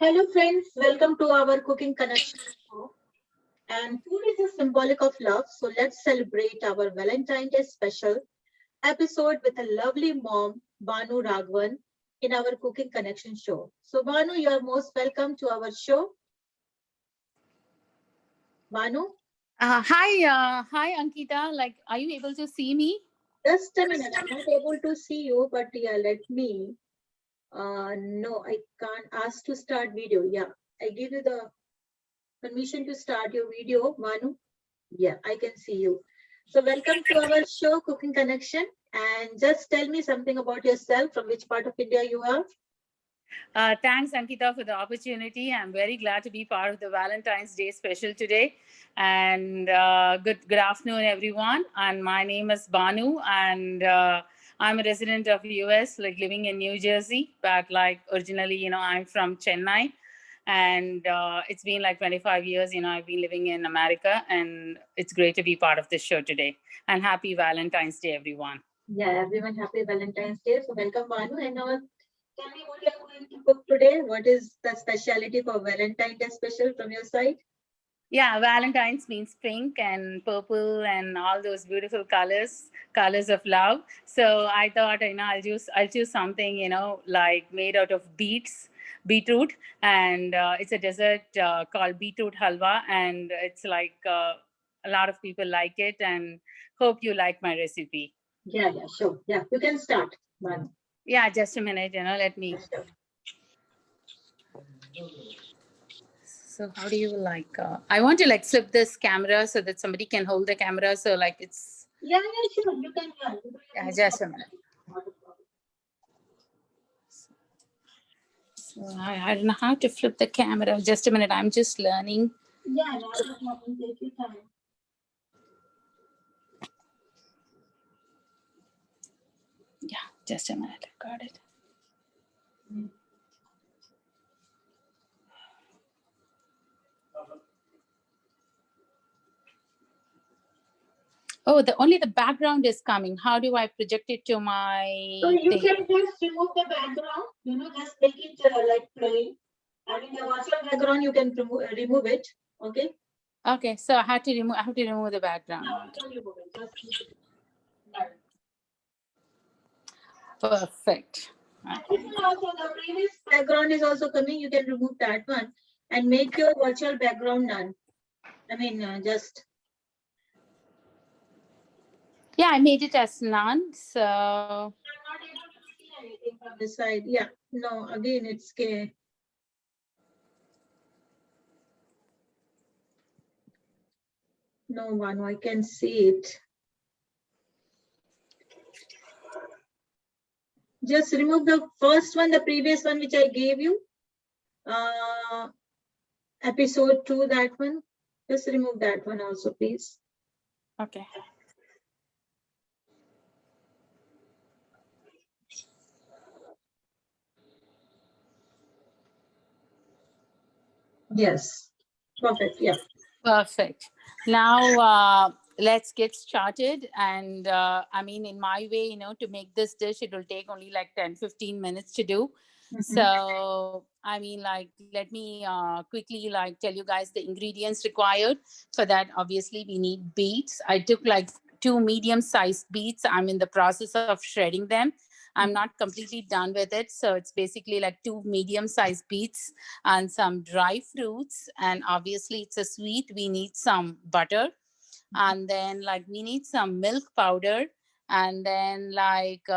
Hello friends, welcome to our Cooking Connection show. And food is a symbolic of love, so let's celebrate our Valentine Day special episode with a lovely mom, Banu Raghavan, in our Cooking Connection show. So Banu, you are most welcome to our show. Banu, Hi, Ankita. Like, are you able to see me? just a minute, I'm not able to see you, but yeah, let me. No, I can't ask to start video. Yeah, I give you the permission to start your video, Banu. Yeah, I can see you. So welcome to our show, Cooking Connection. And just tell me something about yourself, from which part of India you are. Thanks, Ankita, for the opportunity. I'm very glad to be part of the Valentine's Day special today. And good afternoon, everyone. And my name is Banu, and I'm a resident of US, like living in New Jersey. But like originally, I'm from Chennai. And it's been like 25 years, I've been living in America. And it's great to be part of this show today. And happy Valentine's Day, everyone. Yeah, everyone, happy Valentine's Day. So welcome, Banu. And now tell me what you're going to cook today. What is the specialty for Valentine's Day special from your side? Yeah, Valentine's means pink and purple and all those beautiful colors of love. So I thought, I'll choose something, like made out of beetroot, and it's a dessert called Beetroot Halwa, and it's like a lot of people like it, and hope you like my recipe. Yeah, sure. Yeah, you can start, Banu. Yeah, just a minute, let me. Yeah, sure. So how do you like? I want to like flip this camera so that somebody can hold the camera. So like it's. Yeah, sure. You can. Yeah, just a minute. So I don't know how to flip the camera. Just a minute. I'm just learning. Yeah, not a problem. Take your time. Yeah, just a minute. Got it. Oh, the background is coming. How do I project it to my So you thing? can just remove the background, just make it like plain. I mean, the virtual background, you can remove it. Okay. Okay, so I have to remove the background. No, you can remove it. Just keep it done. Perfect. And this one also, the previous background is also coming. You can remove that one and make your virtual background none. I mean, just. Yeah, I made it as none. So I'm not able to see anything from this side. Yeah. No, again, it's okay. No, Manu, I can see it. Just remove the first one, the previous one which I gave you. Episode 2, that one. Just remove that one also, please. okay. Yes. Perfect. Yeah. Perfect. Now let's get started. And I mean, in my way, to make this dish, it will take only like 10-15 minutes to do. So I mean, like, let me quickly like tell you guys the ingredients required. For that, obviously, we need beets. I took like two medium-sized beets. I'm in the process of shredding them. I'm not completely done with it. So it's basically like two medium-sized beets and some dry fruits. And obviously, it's a sweet. We need some butter. And then, like, we need some milk powder. And then, like,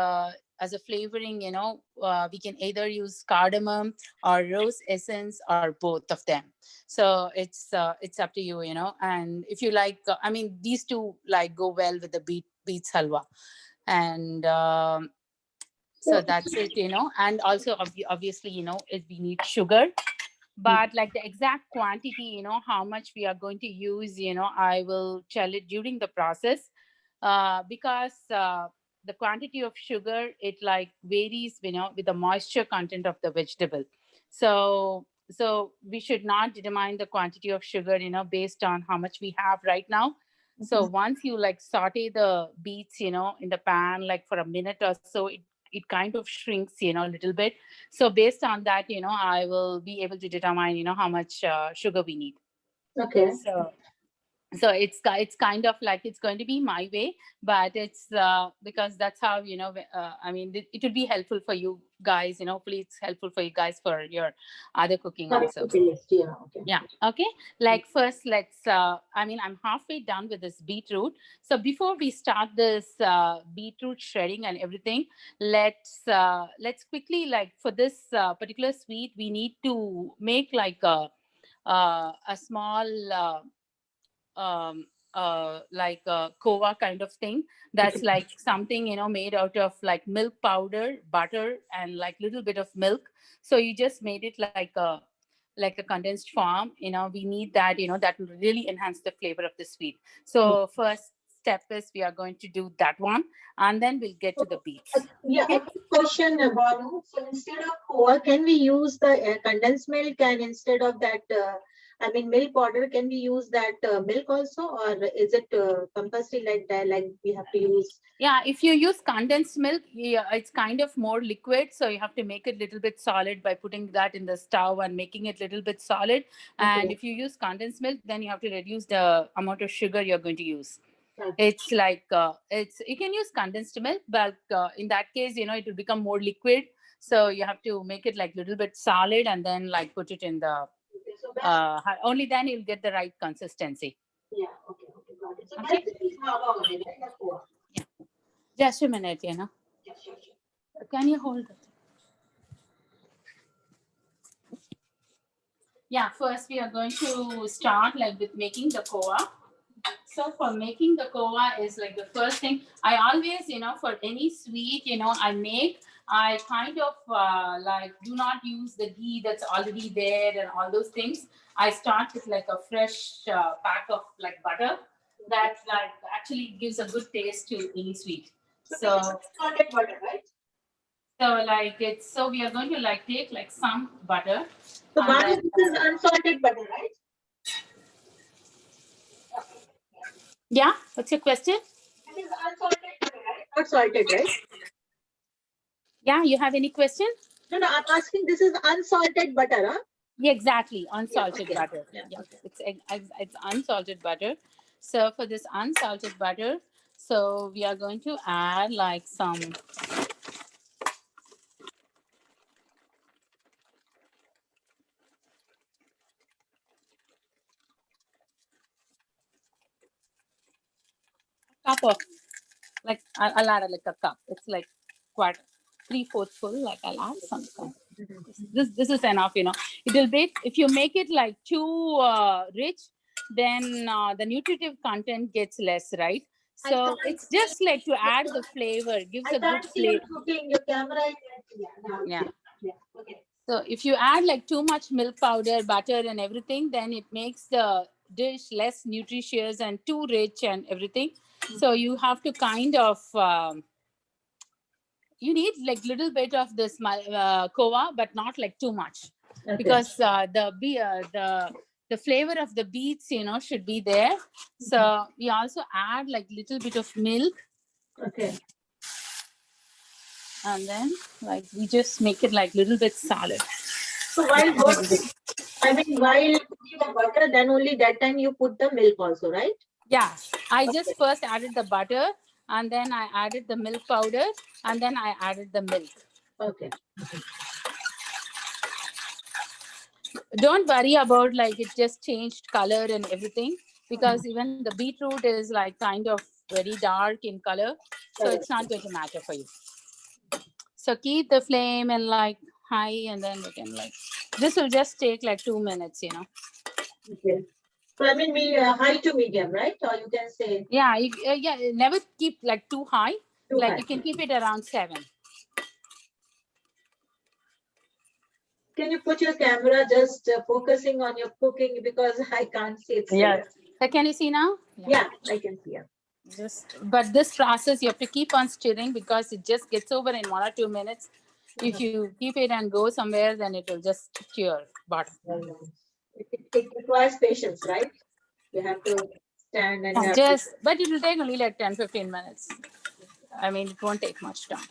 as a flavoring, we can either use cardamom or rose essence or both of them. So it's up to you, And if you like, I mean, these two like go well with the beets halwa. And so So, that's it, And also, obviously, if we need sugar, but like the exact quantity, how much we are going to use, I will tell it during the process, because the quantity of sugar, it like varies, with the moisture content of the vegetable. So we should not determine the quantity of sugar, based on how much we have right now. So once you like saute the beets, in the pan, like for a minute or so, it kind of shrinks, a little bit. So based on that, I will be able to determine, how much sugar we need. Okay. So it's kind of like it's going to be my way, but it's because that's how, I mean, it would be helpful for you guys, hopefully it's helpful for you guys for your other cooking also. Yeah, okay. Yeah. Okay. Like first, let's. I mean, I'm halfway done with this beetroot. So before we start this beetroot shredding and everything, let's quickly, like, for this particular sweet, we need to make like a small like a kova kind of thing. That's Okay. like something, made out of like milk powder, butter, and like little bit of milk. So you just made it like a condensed form. We need that. That will really enhance the flavor of the sweet. So first step is we are going to do that one, and then we'll get to the beets. Yeah, I Okay. have a question, Banu. So instead of Coa, can we use the condensed milk, and instead of that, I mean, milk powder, can we use that milk also, or is it compulsory like that? Like we have to use? Yeah, if you use condensed milk, yeah, it's kind of more liquid, so you have to make it a little bit solid by putting that in the stove and making it a little bit solid. And Okay. if you use condensed milk, then you have to reduce the amount of sugar you're going to use. Okay. It's like it's you can use condensed milk, but in that case, it will become more liquid. So you have to make it like a little bit solid and then like put it in the So best. only then you'll get the right consistency. Yeah. Okay. Okay. Got it. So Okay. best is Halwa only, right? Not Coa. Yeah. Just a minute, Yeah. Sure. Sure. Can you hold it? Yeah, first we are going to start like with making the kova. So for making the kova is like the first thing. I always, for any sweet, I kind of like do not use the ghee that's already there and all those things. I start with like a fresh pack of like butter that like actually gives a good taste to any sweet. So Salted butter, right? so we are going to like take like some butter. So And Banu, then, this is unsalted butter, right? yeah, what's your question? This is unsalted butter, right? Not salted, right? Yeah, you have any question? No, no, I'm asking, this is unsalted butter, huh? Yeah, exactly. Yeah, Unsalted okay. butter. Yeah, Yeah, okay. it's unsalted butter. So for this unsalted butter, so we are going to add like some cup of like I'll add like a cup. It's like quite 3/4 full. Like I'll add some cup. This is enough. It will be if you make it like too rich, then the nutritive content gets less, right? So it's just like to add the flavor, gives I a good can't see you flavor. cooking. Your camera is yeah, now it's Yeah. yeah. Okay. So if you add like too much milk powder, butter, and everything, then it makes the dish less nutritious and too rich and everything. So you have to kind of you need like little bit of this kova, but not like too much, Okay. because the flavor of the beets should be there. So we also add like little bit of milk, Okay. and then like we just make it like little bit solid. So while roasting, I mean while cooking the butter, then only that time you put the milk also, right? Yeah, I Okay. just first added the butter, and then I added the milk powder, and then I added the milk. Okay. Don't worry about like it just changed color and everything, because even the beetroot is like kind of very dark in color, so it's not going to matter for you. So keep the flame and like high, and then we can like this will just take like 2 minutes. Okay. So I mean, we high to medium, right? Or you can say Yeah, yeah, never keep like too high. too Like high. you can keep it around 7. Can you put your camera just focusing on your cooking, because I can't see it. Yeah. So can you see now? Yeah, I can see it. But this process you have to keep on stirring, because it just gets over in 1 or 2 minutes. If you keep it and go somewhere, then it will just stick to your bottom. It requires patience, right? You have to stand and have to. But it will take only like 10-15 minutes. I mean, it won't take much time.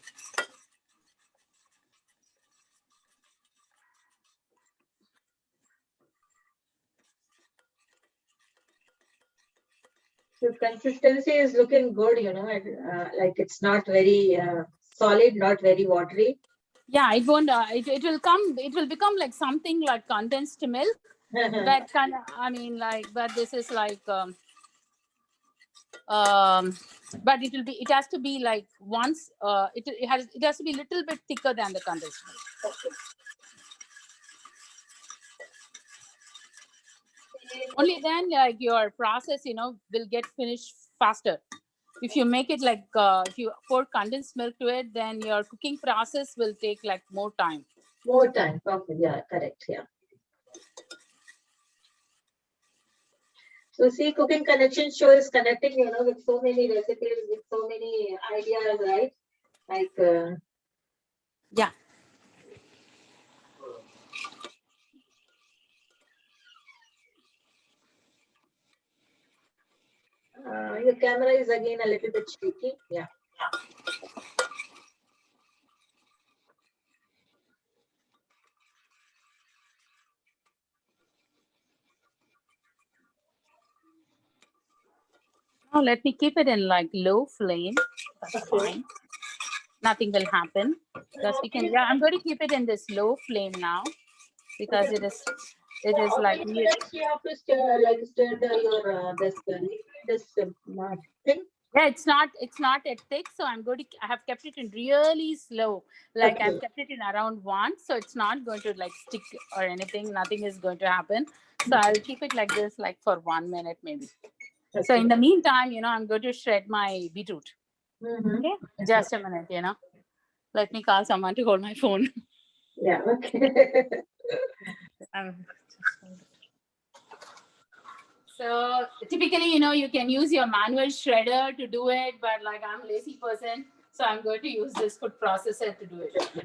The consistency is looking good, like it's not very solid, not very watery. Yeah, it won't. It will come. It will become like something like condensed milk. But kind of, I mean, like, but this is like, but it will be. It has to be like once. It has to be a little bit thicker than the condensed milk. Okay. Only then, like your process, will get finished faster. If you make it like if you pour condensed milk to it, then your cooking process will take like more time. More time. Okay. Yeah. Correct. Yeah. So see, Cooking Connection show is connecting, with so many recipes, with so many ideas, right? Like, Yeah. your camera is again a little bit shaky. Yeah. Now let me keep it in like low flame. That's Okay. fine. Nothing will happen. Because we can. Yeah, I'm going to keep it in this low flame now because Okay. it is How like many minutes you have to stir your this liquid, this thing? yeah, it's not that thick, so I have kept it in really slow. Like Okay. I've kept it in around 1, so it's not going to like stick or anything. Nothing is going to happen. So I'll keep it like this, like for 1 minute maybe. So in the meantime, I'm going to shred my beetroot. Okay, just a minute. Let me call someone to hold my phone. Yeah. Okay. So typically, you can use your manual shredder to do it, but like I'm a lazy person, so I'm going to use this food processor to do it. No,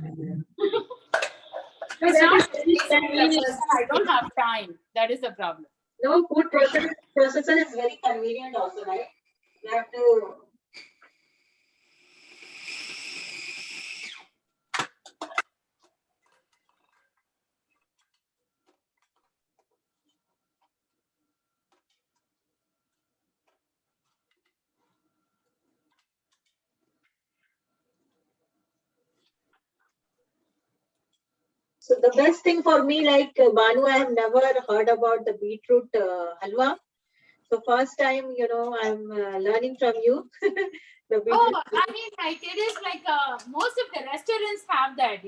It's that not is very lazy convenient. person. I don't have time. That is the problem. No, processor is very convenient also, right? You have to. So the best thing for me, like Banu, I have never heard about the beetroot halwa. So first time, I'm learning from you. The beetroot. Oh, I mean, like it is like most of the restaurants have that,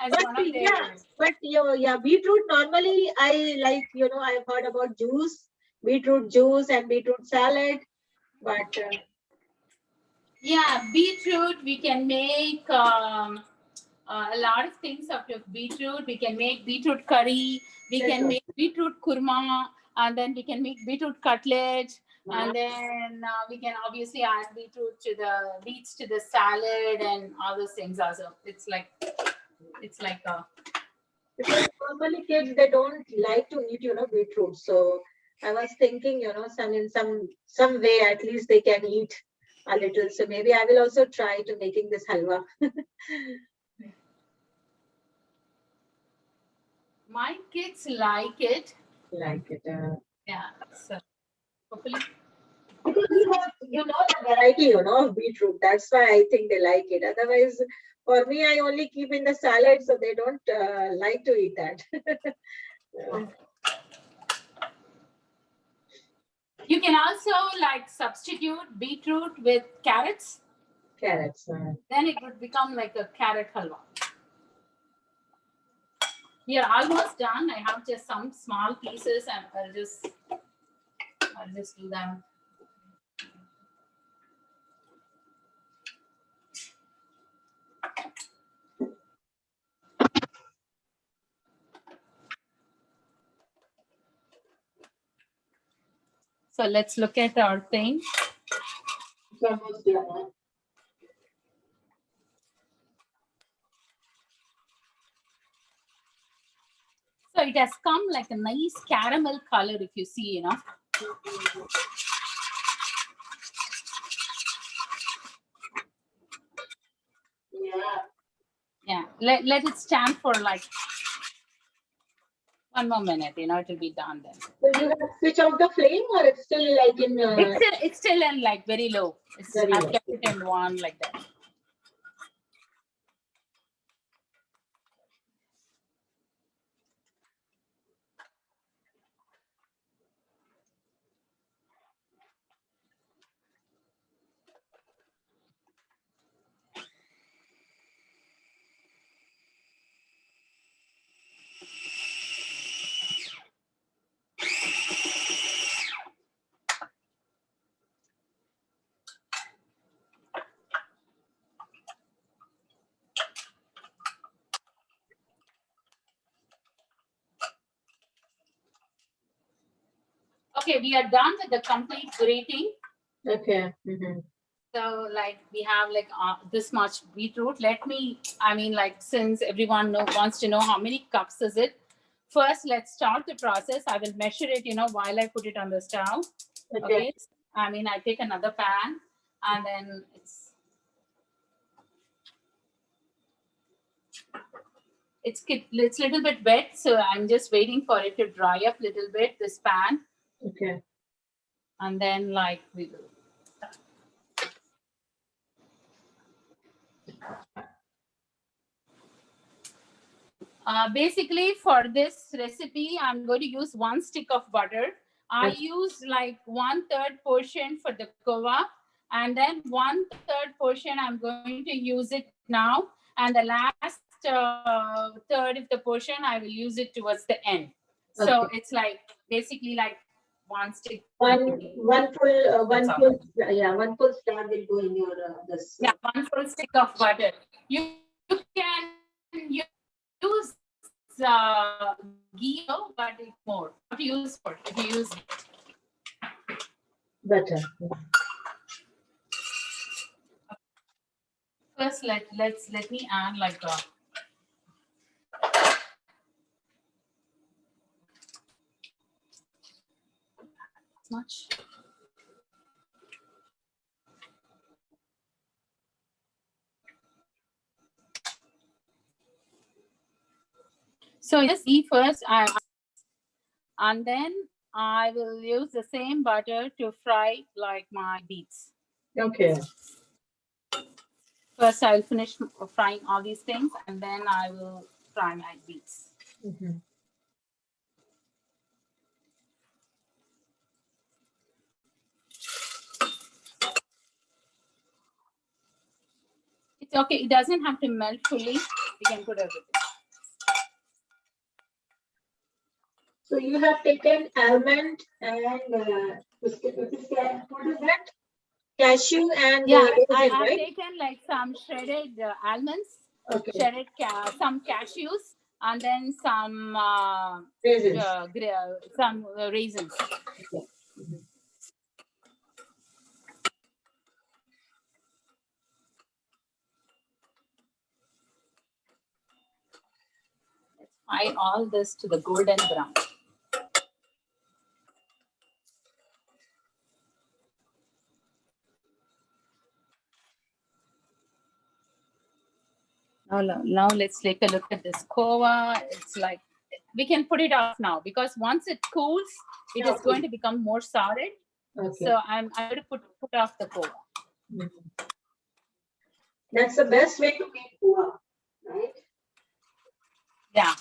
as But one of yeah, their. but yeah, beetroot normally I like, I've heard about juice, beetroot juice and beetroot salad, but Yeah, beetroot. We can make a lot of things out of beetroot. We can make beetroot curry. We that's can all. make beetroot kurma, and then we can make beetroot cutlet, Wow. and then we can obviously add beets to the salad and all those things. Also, it's like a. Because normally kids they don't like to eat, beetroot. So I was thinking, some in some way at least they can eat a little. So maybe I will also try to making this halwa. My kids like it. Like it. Yeah. So hopefully. Because we have, the variety, of beetroot. That's why I think they like it. Otherwise, for me, I only keep in the salad, so they don't like to eat that. You can also like substitute beetroot with carrots. Carrots. Then it would become like a carrot halwa. We are almost done. I have just some small pieces, and I'll just do them. So let's look at our thing. It's almost done. So it has come like a nice caramel color, if you see, Yeah. Yeah. Let it stand for like One more minute, it will be done then. So you have switch off the flame, or it's still like in? It's still in like very low. I've kept it in one like that. Okay, we are done with the complete grating. Okay. So like we have like this much beetroot. Since everyone wants to know how many cups is it. First, let's start the process. I will measure it, while I put it on the stove. Okay. I take another pan and then it's a little bit wet. So I'm just waiting for it to dry up a little bit, this pan. Okay. And then like we will. Basically, for this recipe, I'm going to use 1 stick of butter. I use like 1/3 portion for the kova, and then 1/3 portion I'm going to use it now, and the last third of the portion I will use it towards the end. So it's like basically like 1 stick. One full star will go in your this. Yeah, 1 full stick of butter. You can use ghee, but it's more. What to use for? If you use butter. First, let me add like a. Much. So just ghee first, and then I will use the same butter to fry like my beets. Okay. First, I'll finish frying all these things, and then I will fry my beets. It's okay. It doesn't have to melt fully. We can put everything. So you have taken almond and what is that? Cashew and I have right? taken like some shredded almonds, Okay. some cashews, and then some Raisins. Some raisins. Okay. Let's fry all this to the golden brown. Now let's take a look at this kova. It's like we can put it off now because once it cools, it is going to become more solid. Okay. So I'm going to put off the kova. That's the best way to make kova, right? Yeah.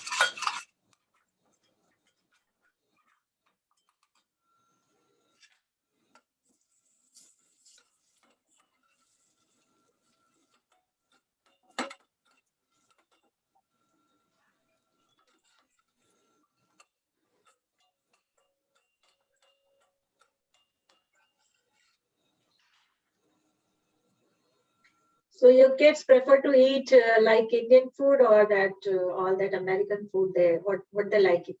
So your kids prefer to eat like Indian food or that all that American food there? What they like it?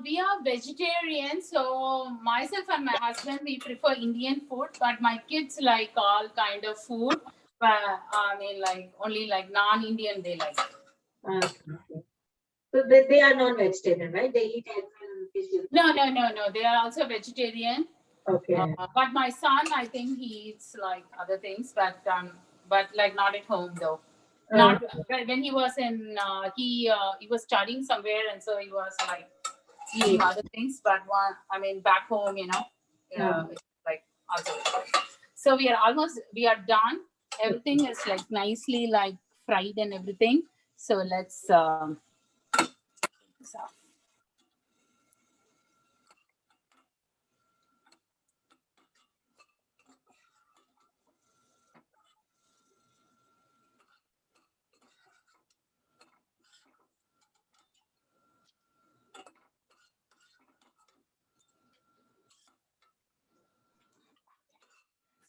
We are vegetarian, so myself and my husband we prefer Indian food, but my kids like all kind of food. But like only like non-Indian they like. Okay. So they are non-vegetarian, right? They eat eggs and fish. No. They are also vegetarian. Okay. But my son, I think he eats like other things, but like not at home though. Not when he was in he was studying somewhere, and so he was like eating other things, but back home, it's like also. So we are done. Everything is like nicely like fried and everything. So let's this off.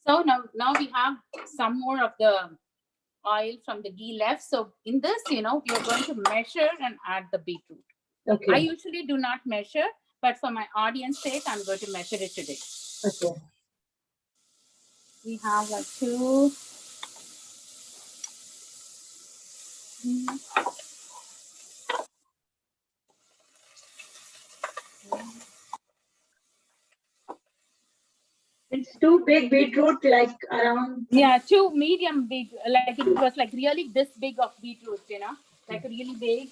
So now we have some more of the oil from the ghee left. So in this, we are going to measure and add the beetroot. Okay. I usually do not measure, but for my audience sake, I'm going to measure it today. Okay. We have like 2. It's 2 big beetroot, like around. Yeah, 2 medium big, like it was like really this big of beetroot, like really big.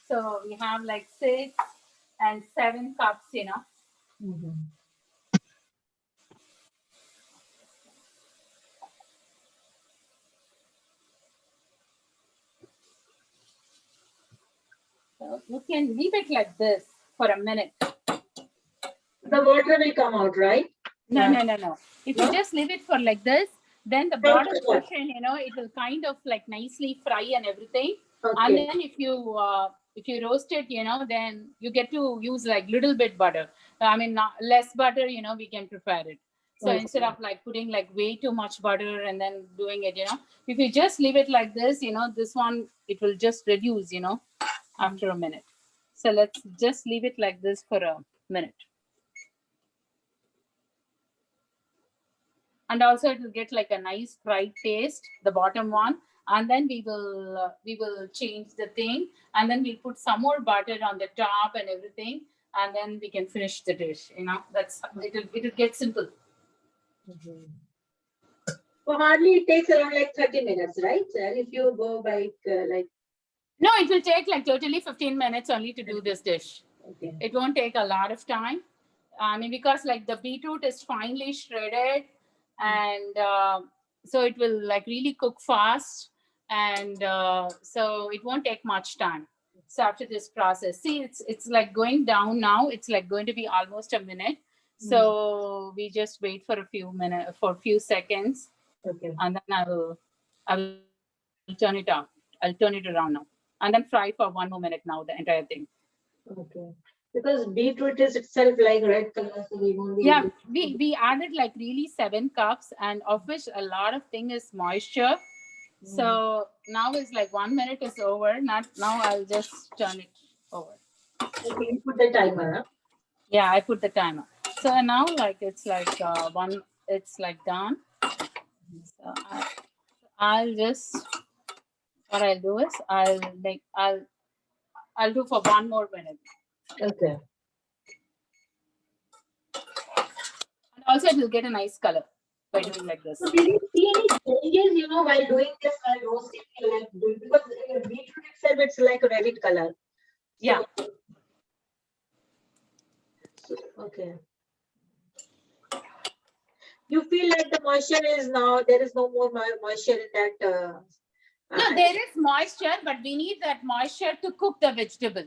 So we have like 6 and 7 cups, Mm-hmm. So you can leave it like this for a minute. The water will come out, right? No. If you just leave it for like this, then the bottom portion, it will kind of like nicely fry and everything. Okay. And then if you roast it, then you get to use like little bit butter. Not less butter, we can prepare it. So Okay. instead of like putting like way too much butter and then doing it, if you just leave it like this, this one, it will just reduce, after a minute. So let's just leave it like this for a minute. And also it will get like a nice fried taste, the bottom one. And then we will change the thing, and then we'll put some more butter on the top and everything, and then we can finish the dish. That's it'll get simple. Mm-hmm. So hardly it takes around like 30 minutes, right? If you go by like. No, it will take like totally 15 minutes only to do this dish. Okay. It won't take a lot of time. Because like the beetroot is finely shredded, and so it will like really cook fast, and so it won't take much time. So after this process, see, it's like going down now. It's like going to be almost a minute. So we just wait for a few seconds. Okay. And then I will turn it out. I'll turn it around now, and then fry for 1 more minute now, the entire thing. Okay. Because beetroot is itself like red color, so we won't be. Yeah, we added like really 7 cups, and of which a lot of thing is moisture. So now it's like 1 minute is over. Now I'll just turn it over. Okay, you put the timer. Huh? Yeah, I put the timer. So now like it's like it's like done. So I'll just, what I'll do is I'll do for 1 more minute. Okay. And also it will get a nice color by doing like this. So did you see any changes, while doing this, while roasting, because beetroot itself, it's like a reddish color. So, yeah. So, okay. You feel like the moisture is now, there is no more moisture in that. No, there is moisture, but we need that moisture to cook the vegetable.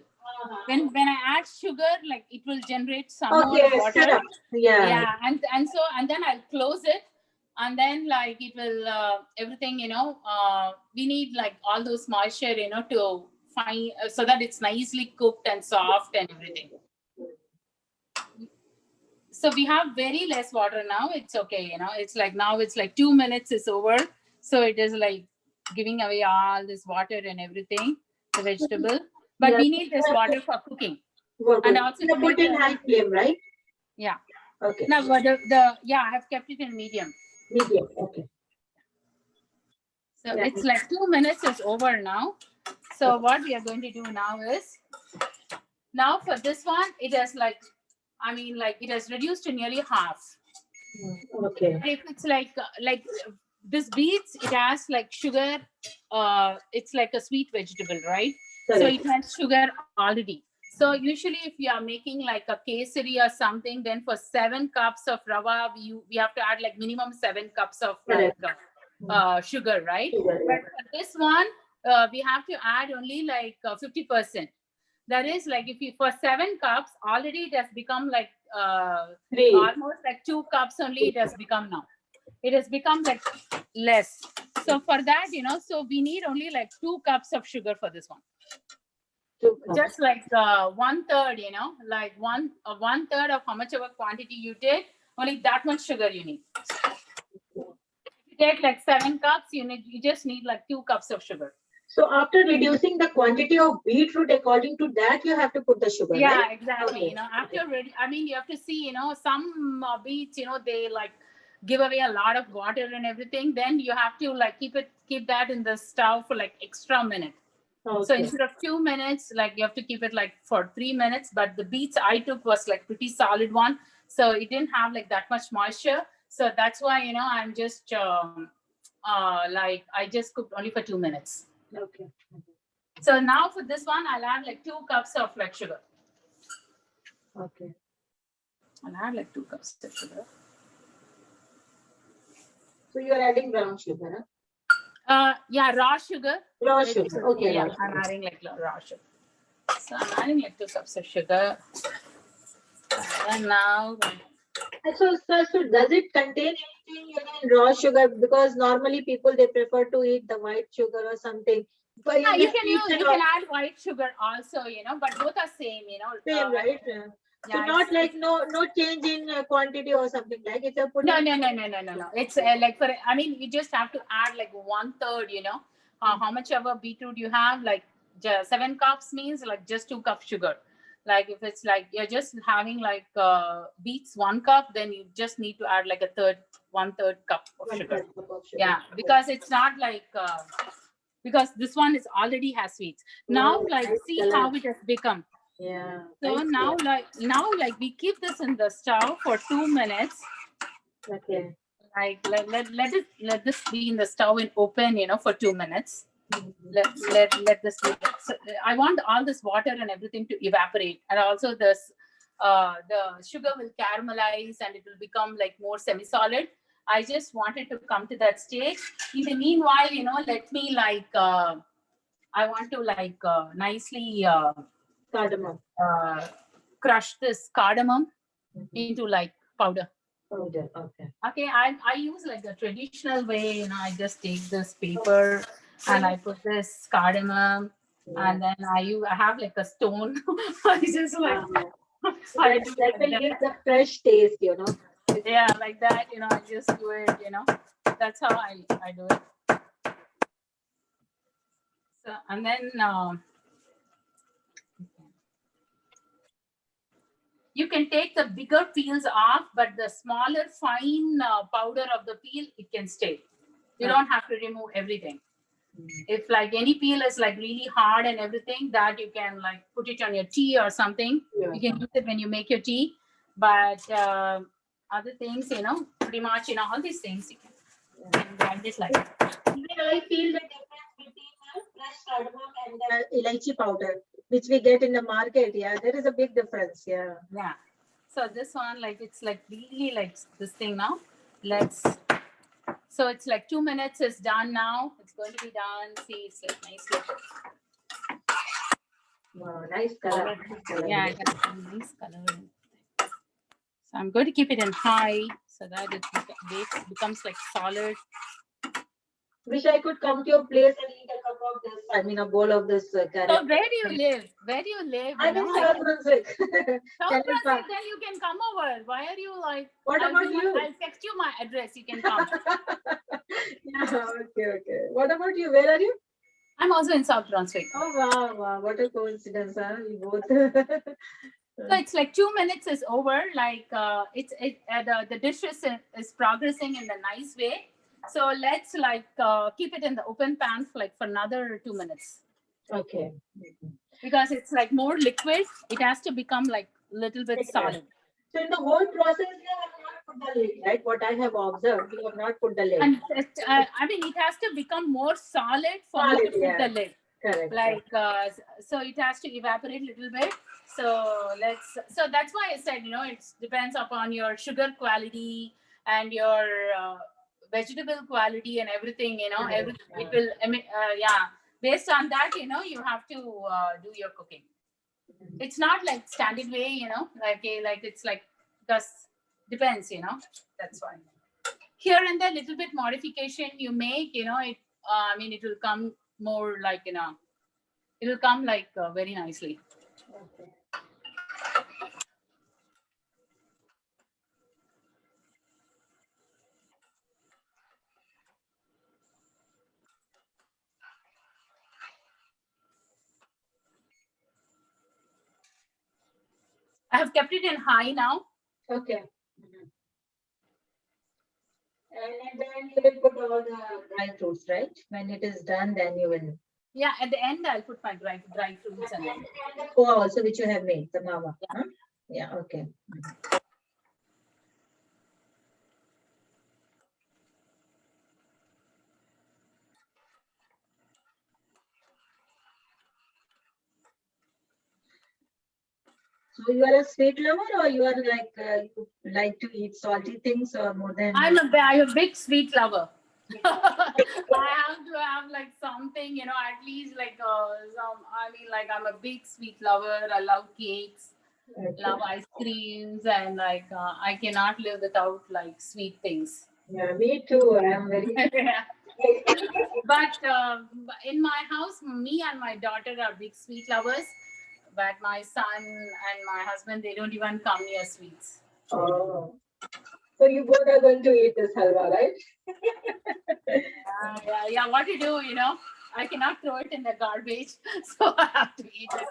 When I add sugar, like it will generate some more water. Yeah, and then I'll close it, and then like it will everything. We need like all those moisture, to find so that it's nicely cooked and soft and everything. So we have very less water now. It's okay, It's like now it's like 2 minutes is over, so it is like giving away all this water and everything, the vegetable. But we need this water for cooking. And also to put in high flame, right? Yeah. Okay. Now I have kept it in medium. Medium. Okay. So it's like 2 minutes is over now. So what we are going to do now is, now for this one, it has like it has reduced to nearly half. Okay. If it's like this beets, it has like sugar. It's like a sweet vegetable, right? Correct. So it has sugar already. So usually if you are making like a kesari or something, then for 7 cups of rava, we have to add like minimum 7 cups of like sugar, right? Sugar, But yeah. for this one, we have to add only like 50%. That is like if you for 7 cups, already it has become like 3. almost like 2 cups only it has become now. It has become like less. So for that, so we need only like 2 cups of sugar for this one. 2 cups. Just like 1/3, like one third of how much of a quantity you take, only that much sugar you need. If you take like 7 cups, you just need like 2 cups of sugar. So after reducing the quantity of beetroot, according to that, you have to put the sugar, Yeah, right? exactly. Okay. After you have to see, some beets, they like give away a lot of water and everything. Then you have to like keep that in the stove for like extra minute. Okay. So instead of 2 minutes, like you have to keep it like for 3 minutes. But the beets I took was like pretty solid one, so it didn't have like that much moisture. So that's why I'm just like I just cooked only for 2 minutes. Okay. So now for this one, I'll add like 2 cups of like sugar. Okay. I'll add like 2 cups of sugar. So you are adding brown sugar, Yeah, raw sugar. Raw sugar. Okay. Yeah, Raw sugar. I'm adding like raw sugar. So I'm adding like 2 cups of sugar. And now. So does it contain anything in raw sugar? Because normally people they prefer to eat the white sugar or something. But in You this can add white sugar also, but both are same, same, right? So Yeah, not like no change in quantity or something like it's a put. No. It's like you just have to add like 1/3, how much of a beetroot you have, like 7 cups means like just 2 cups sugar. Like if it's like you're just having like beets 1 cup, then you just need to add like 1/3 cup of sugar. Yeah, because it's not like because this one is already has sweets. Now like see how it has become. Yeah. So now like we keep this in the stove for 2 minutes. Okay. Like let this be in the stove and open, for 2 minutes. Let this be. So I want all this water and everything to evaporate, and also this the sugar will caramelize and it will become like more semi-solid. I just wanted to come to that stage. In the meanwhile, let me like I want to like nicely Cardamom. crush this cardamom into like powder. Powder. Okay. Okay, I use like the traditional way, I just take this paper and I put this cardamom, and then I have like a stone. I just like I do That will give the fresh taste, Yeah, like that, I just do it, that's how I do it. So and then you can take the bigger peels off, but the smaller fine powder of the peel, it can stay. You don't have to remove everything. If like any peel is like really hard and everything, that you can like put it on your tea or something. You can use it when you make your tea. But other things, pretty much, all these things you can grind it like that. Even I feel the difference between the fresh cardamom and the elaichi powder, which we get in the market. Yeah, there is a big difference. Yeah. Yeah. So this one, like, it's like really like this thing now. So it's like 2 minutes is done now. It's going to be done. See, it's like nicely. Wow, nice color. Yeah, it has a nice color. So I'm going to keep it in high so that it becomes like solid. Wish I could come to your place and eat a cup of this. I mean, a bowl of this carrot. So where do you live? Where do you live? I'm in South Brunswick. South Brunswick, then you can come over. Why are you like? What about you? I'll text you my address. You can come. Yeah, okay. What about you? Where are you? I'm also in South Brunswick. Oh, wow. What a coincidence, huh? You both. So it's like 2 minutes is over. Like the dish is progressing in a nice way. So let's like keep it in the open pan for another 2 minutes. Okay. Because it's like more liquid, it has to become like a little bit solid. So in the whole process, you have not put the lid, right? What I have observed, you have not put the lid. And it has to become more solid for me to put the lid. Correct. Like so it has to evaporate a little bit. So that's why I said, it depends upon your sugar quality and your vegetable quality and everything. Everything it will yeah, based on that, you have to do your cooking. It's not like standard way, like it's like just depends. That's why here and there little bit modification you make, it it will come more like, it will come like very nicely. Okay. I have kept it in high now. Okay. And then you will put all the dry fruits, right? When it is done, then you will. Yeah, at the end I'll put my dry fruits and then. And the koa also, which you have made, the mama. Yeah. Huh? Yeah, okay. So you are a sweet lover, or you are like you like to eat salty things, or more than? I'm a big sweet lover. I have to have like something, at least like like I'm a big sweet lover. I love cakes, love ice creams, and like I cannot live without like sweet things. Yeah, me too. I am very. But in my house, me and my daughter are big sweet lovers. But my son and my husband, they don't even come near sweets. Oh. So you both are going to eat this halwa, right? Yeah. What to do, I cannot throw it in the garbage, so I have to eat it.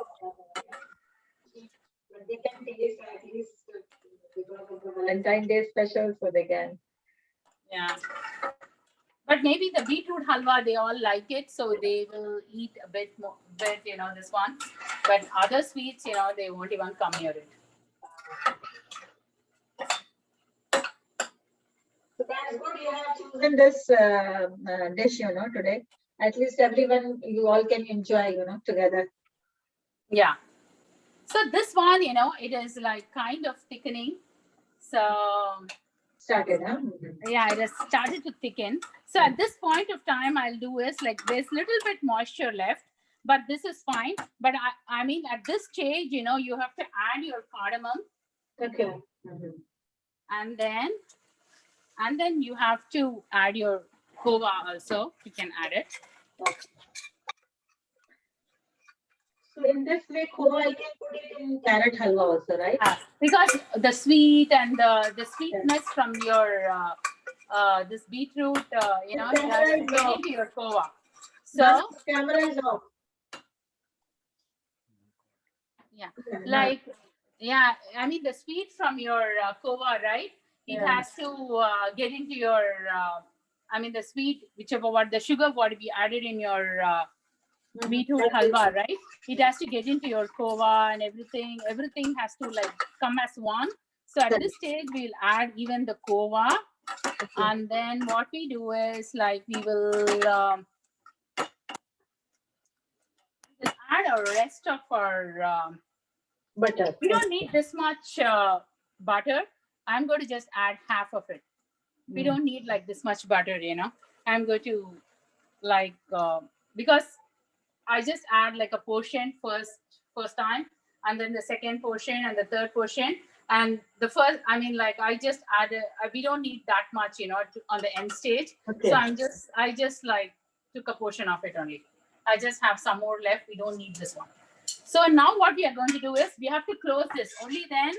But they can taste at least because of the Valentine Day special, so they can. Yeah. But maybe the beetroot halwa, they all like it, so they will eat a bit more, this one. But other sweets, they won't even come near it. So that's good. You have chosen this dish, today. At least everyone, you all can enjoy, together. Yeah. So this one, it is like kind of thickening. So Started, huh? yeah, it has started to thicken. So at this point of time, I'll do is like there's little bit moisture left, but this is fine. But I mean, at this stage, you have to add your cardamom. Okay. And then you have to add your kova also. You can add it. Okay. So in this way, kova, I can put it in carrot halwa also, right? Because the sweet and the sweetness from your this beetroot, it has to get into your kova. So camera is off. Yeah, like I mean the sweet from your kova, right? It has to get into your the sweet, whichever what the sugar what we added in your beetroot halwa, right? It has to get into your kova and everything. Everything has to like come as one. So at this stage, we'll add even the kova, and then what we do is like we will add our rest of our butter. We don't need this much butter. I'm going to just add half of it. We don't need like this much butter, I'm going to like because I just add like a portion first time, and then the second portion and the third portion. And the first, I just add. We don't need that much, on the end stage. Okay. So I just like took a portion of it only. I just have some more left. We don't need this one. So now what we are going to do is we have to close this. Only then,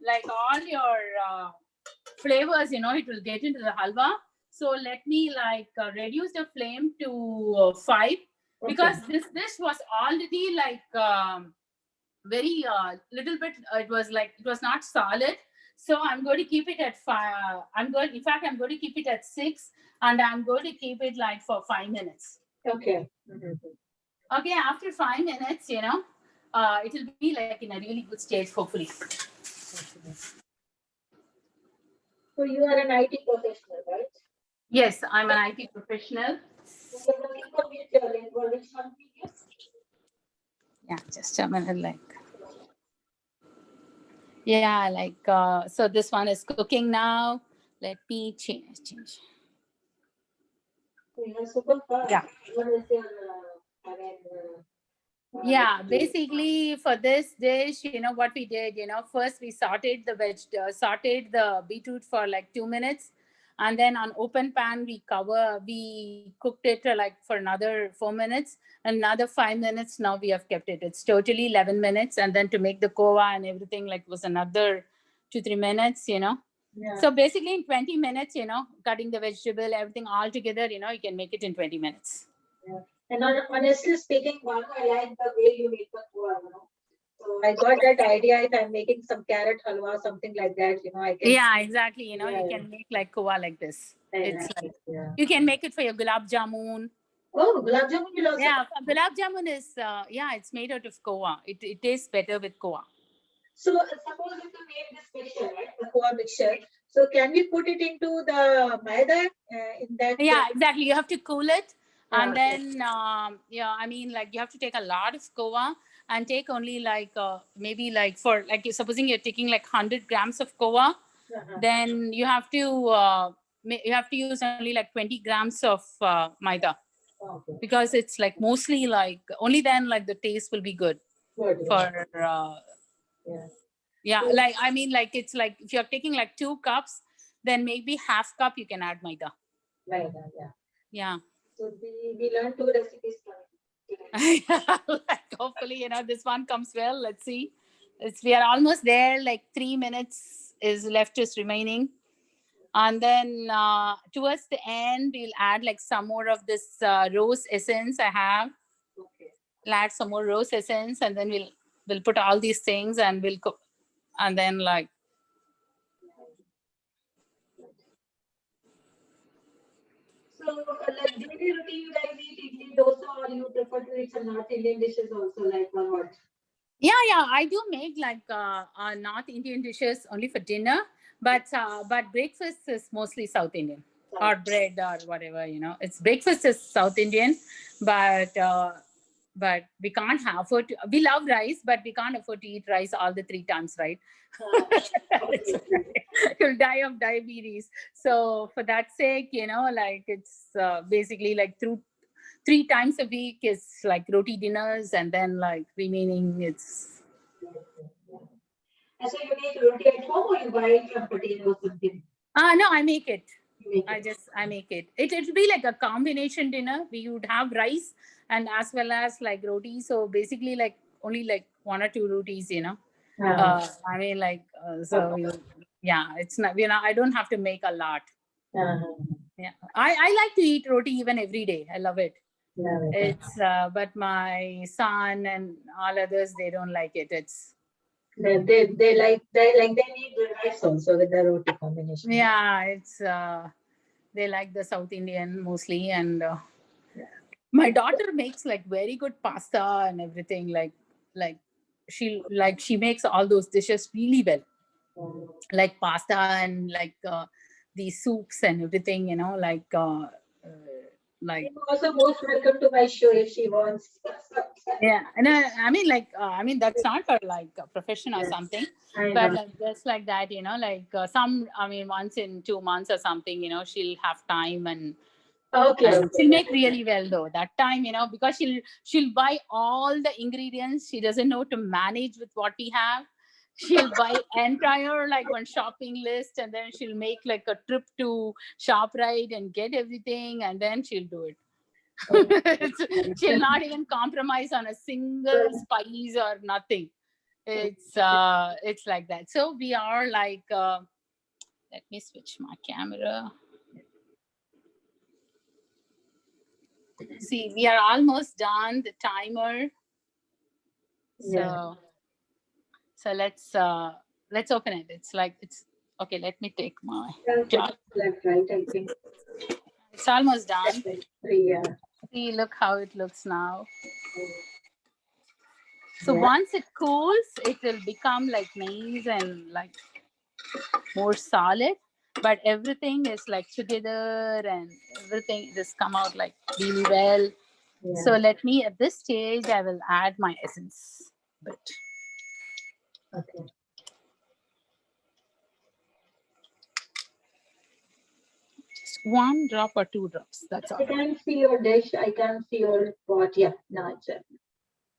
like all your flavors, it will get into the halwa. So let me like reduce the flame to 5 because this dish was already like very little bit. It was not solid. So I'm going to keep it at 5. I'm going to keep it at 6, and I'm going to keep it like for 5 minutes. Okay. Okay, after 5 minutes, it will be like in a really good stage, hopefully. So you are an IT professional, right? Yes, I'm an IT professional. So you're looking for which link or which one video? Yeah, just a minute. Yeah, so this one is cooking now. Let me change. You are super fast. Yeah. What is your, Yeah, basically for this dish, what we did, first we sauteed the beetroot for like 2 minutes, and then on open pan we cooked it like for another 4 minutes, another 5 minutes. Now we have kept it. It's totally 11 minutes, and then to make the kova and everything like was another 2-3 minutes. Yeah. So basically in 20 minutes, cutting the vegetable, everything all together, you can make it in 20 minutes. Yeah. And honestly speaking, Banu, I like the way you make the kua, So I got that idea if I'm making some carrot halwa, something like that, I can. Yeah, exactly. You Yeah, can make like kova like this. It's like, yeah. you can make it for your gulab jamun. Oh, gulab jamun will also. Yeah, gulab jamun is it's made out of kova. It tastes better with kova. So suppose if you make this mixture, right, the kua mixture. So can we put it into the maida in that? Yeah, exactly. You have to cool it, and okay. then I mean, like you have to take a lot of kova and take only like maybe like for like supposing you're taking like 100 grams of kova, then you have to use only like 20 grams of maida. Okay. Because it's like mostly like only then like the taste will be good. Good, For like I mean like it's like if you're taking like 2 cups, then maybe half cup you can add maida. Maida, Yeah. So we learned 2 recipes like hopefully this one comes well. Let's see. We are almost there. Like 3 minutes is left is remaining. And then towards the end, we'll add like some more of this rose essence I have. Okay. We'll add some more rose essence, and then we'll put all these things and we'll cook. And then like. So like daily routine, you guys eat idli dosa, or you prefer to eat some North Indian dishes also, like or what? Yeah, I do make like North Indian dishes only for dinner, but breakfast is mostly South Indian or bread or whatever. It's breakfast is South Indian, but we can't afford to. We love rice, but we can't afford to eat rice all the 3 times, right? You'll die of diabetes. So for that sake, like it's basically like through 3 times a week is like roti dinners, and then like remaining it's. And so you make roti at home, or you buy it from potato or something? No, I make it. I make it. It'll be like a combination dinner. We would have rice and as well as like roti. So basically like only like 1 or 2 rotis, I mean like so it's not, I don't have to make a lot. Yeah, I like to eat roti even every day. I love it. It's but my son and all others, they don't like it. It's they need the rice also with the roti combination. Yeah, it's they like the South Indian mostly, and my daughter makes like very good pasta and everything. Like she makes all those dishes really well, like pasta and like these soups and everything. Like also most welcome to my show if she wants. Yeah, and I mean like that's not her like a profession or something, but like just like that, like once in 2 months or something, she'll have time and. Okay. She'll make really well though that time, because she'll buy all the ingredients. She doesn't know to manage with what we have. She'll buy entire like one shopping list, and then she'll make like a trip to ShopRite and get everything, and then she'll do it. She'll not even compromise on a single spice or nothing. It's like that. So we are like let me switch my camera. See, we are almost done the timer. So let's open it. It's okay. Let me take my left, right, I think. It's almost done. Yeah. See, look how it looks now. So once it cools, it will become like nice and like more solid. but everything is like together and everything just come out like really well. Yeah. So let me, at this stage, I will add my essence bit. Okay. Just 1 drop or 2 drops. That's all. I can't see your dish. I can't see your pot. Yeah, now it's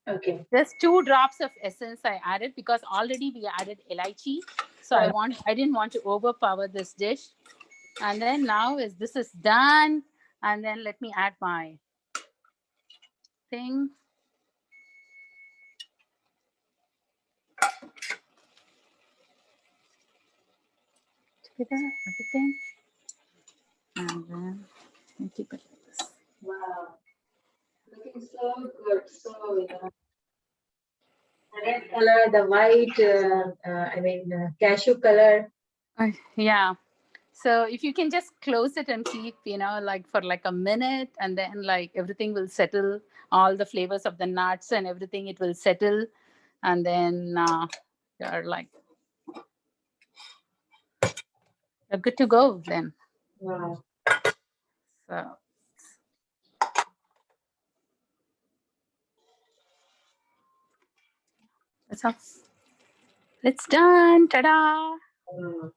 okay. Just 2 drops of essence I added because already we added elaichi. So I didn't want to overpower this dish. And then now this is done. And then let me add my thing. Together, everything. And then keep it like this. Wow. Looking so good. So, the red color, the white, cashew color. Yeah. So if you can just close it and keep, like for like a minute, and then like everything will settle, all the flavors of the nuts and everything, it will settle. And then you're like, you're good to go then. Wow. So that's how it's done. Ta-da! Wow.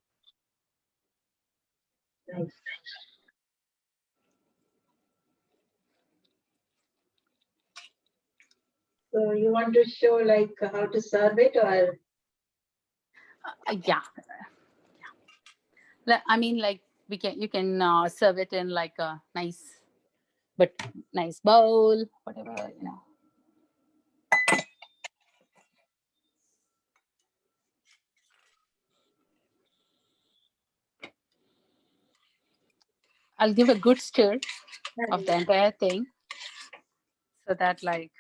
Nice. So you want to show like how to serve it, or? Yeah. I mean, like you can serve it in like a nice bowl, whatever. I'll give a good stir of the entire thing so that like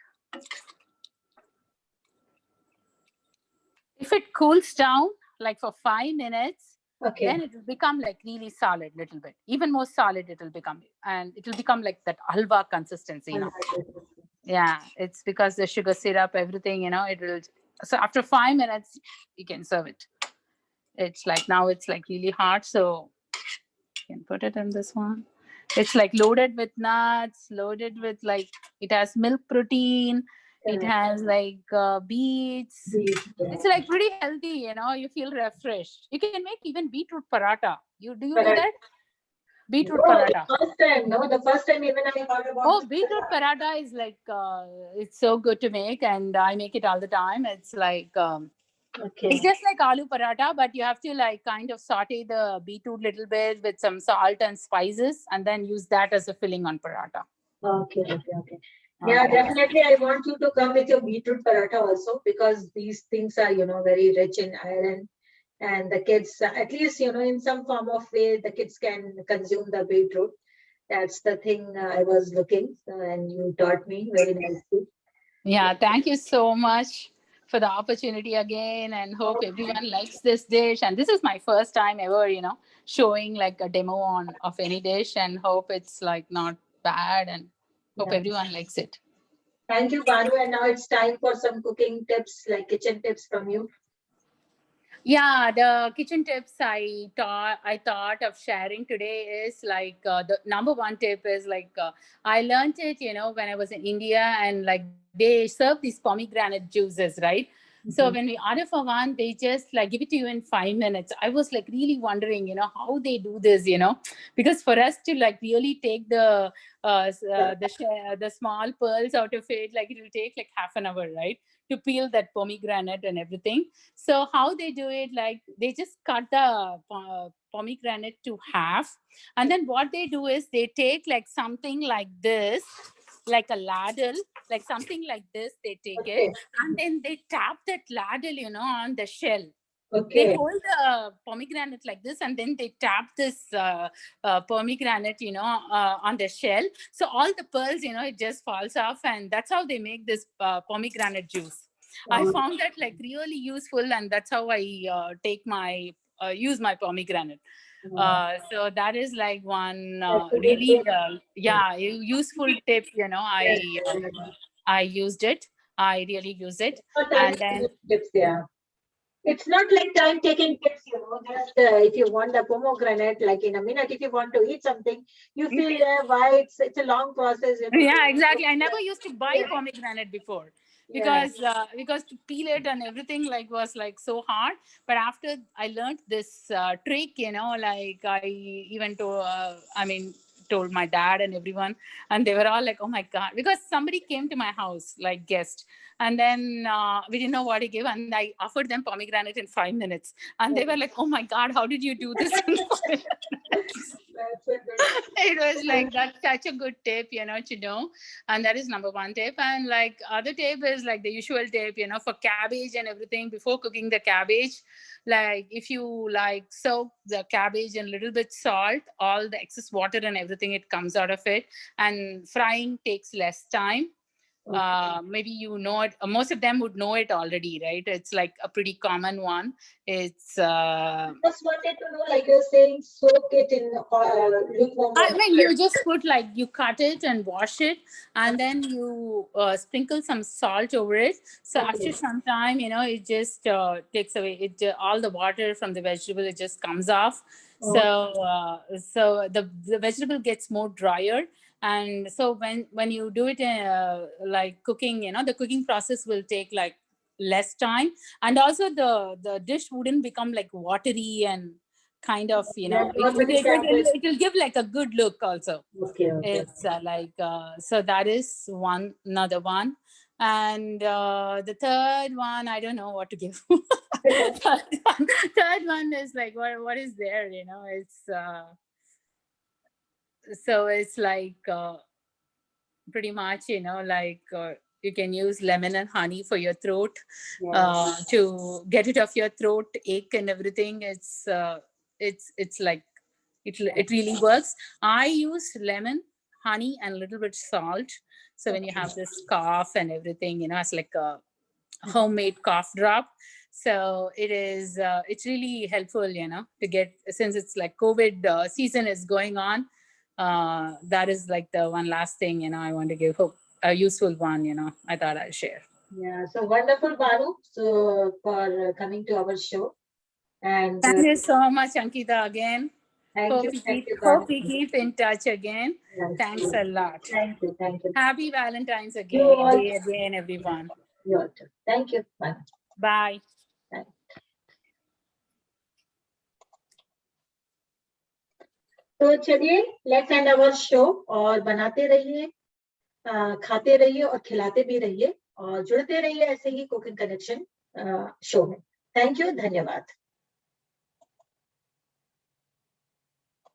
if it cools down like for 5 minutes, Okay. then it will become like really solid, little bit, even more solid it will become, and it will become like that halwa consistency. Yeah, it's because the sugar syrup, everything, it will. So after 5 minutes, you can serve it. It's like now it's like really hot, so you can put it in this one. It's like loaded with nuts, loaded with like it has milk protein, it has like beets. It's like pretty healthy, you feel refreshed. You can make even beetroot paratha. Do you do that? Beetroot paratha. First time, no, the first time even I heard about. Oh, beetroot paratha is like it's so good to make, and I make it all the time. It's like Okay. it's just like aloo paratha, but you have to like kind of saute the beetroot little bit with some salt and spices, and then use that as a filling on paratha. Okay. Yeah, definitely. I want you to come with your beetroot paratha also, because these things are, very rich in iron, and the kids, at least, in some form of way, the kids can consume the beetroot. That's the thing I was looking, and you taught me very nicely. Yeah, thank you so much for the opportunity again, and hope everyone likes this dish. And this is my first time ever, showing like a demo of any dish, and hope it's like not bad, and hope everyone likes it. Thank you, Banu. And now it's time for some cooking tips, like kitchen tips from you. Yeah, the kitchen tips I thought of sharing today is like the number one tip is like I learned it when I was in India, and like they serve these pomegranate juices, right? So when we order for one, they just like give it to you in 5 minutes. I was like really wondering, how they do this, because for us to like really take the small pearls out of it, like it will take like half an hour, right, to peel that pomegranate and everything. So how they do it, like they just cut the pomegranate to half, and then what they do is they take like something like this, like a ladle, like something like this, they take it, and then they tap that ladle, on the shell. They hold the pomegranate like this, and then they tap this pomegranate, on the shell. So all the pearls, it just falls off, and that's how they make this pomegranate juice. I found that like really useful, and that's how I use my pomegranate. So that is like one really useful tip. I used it. I really use it, and then Tips, yeah. It's not like time taking tips, just if you want the pomegranate, like in a minute, if you want to eat something, you feel why it's a long process, Yeah, exactly. I never used to buy Yeah. pomegranate before Yeah. because to peel it and everything like was like so hard. But after I learned this trick, like I even told my dad and everyone, and they were all like, "Oh my god!" Because somebody came to my house like guest, and then we didn't know what to give, and I offered them pomegranate in 5 minutes, and they were like, "Oh my god, how did you do this?" That's a good. It was like that's such a good tip, to know. And that is number one tip. And like other tip is like the usual tip, for cabbage and everything before cooking the cabbage. Like if you like soak the cabbage in a little bit salt, all the excess water and everything, it comes out of it. And frying takes less time. Maybe it, most of them would know it already, right? It's like a pretty common one. It's Just wanted to know, like you're saying, soak it in lukewarm I water. mean, you just put like you cut it and wash it, and then you sprinkle some salt over it. So after Okay. some time, it just takes away it all the water from the vegetable. It just comes off. So Oh, the vegetable gets more drier, and so when you do it like cooking, the cooking process will take like less time, and also the dish wouldn't become like watery and kind of yeah, not very sharp. it will give like a good look also. Okay, okay. It's so that is another one. And the third one, I don't know what to give. Third one is like what is there, it's so it's like pretty much, like you can use lemon and honey for your throat, Yes. to get it off your throat ache and everything. It's like it really works. I use lemon, honey, and a little bit salt. So when you Okay. have this cough and everything, it's like a homemade cough drop. So it's really helpful, to get, since it's like COVID season is going on. That is like the one last thing, I want to give hope, a useful one, I thought I'll share. Yeah. So wonderful, Baru. So for coming to our show, and Thank you so much, Ankita, again. thank you, Baru. Hope we keep in touch again. Yes, Thanks yes. a lot. Thank you. Happy Valentine's You again, all. day again, everyone. You all too. Thank you. Bye. Bye. Bye. तो चलिए let's end our show और बनाते रहिए, खाते रहिए और खिलाते भी रहिए और जुड़ते रहिए ऐसे ही कुकिंग कनेक्शन शो में। थैंक यू, धन्यवाद।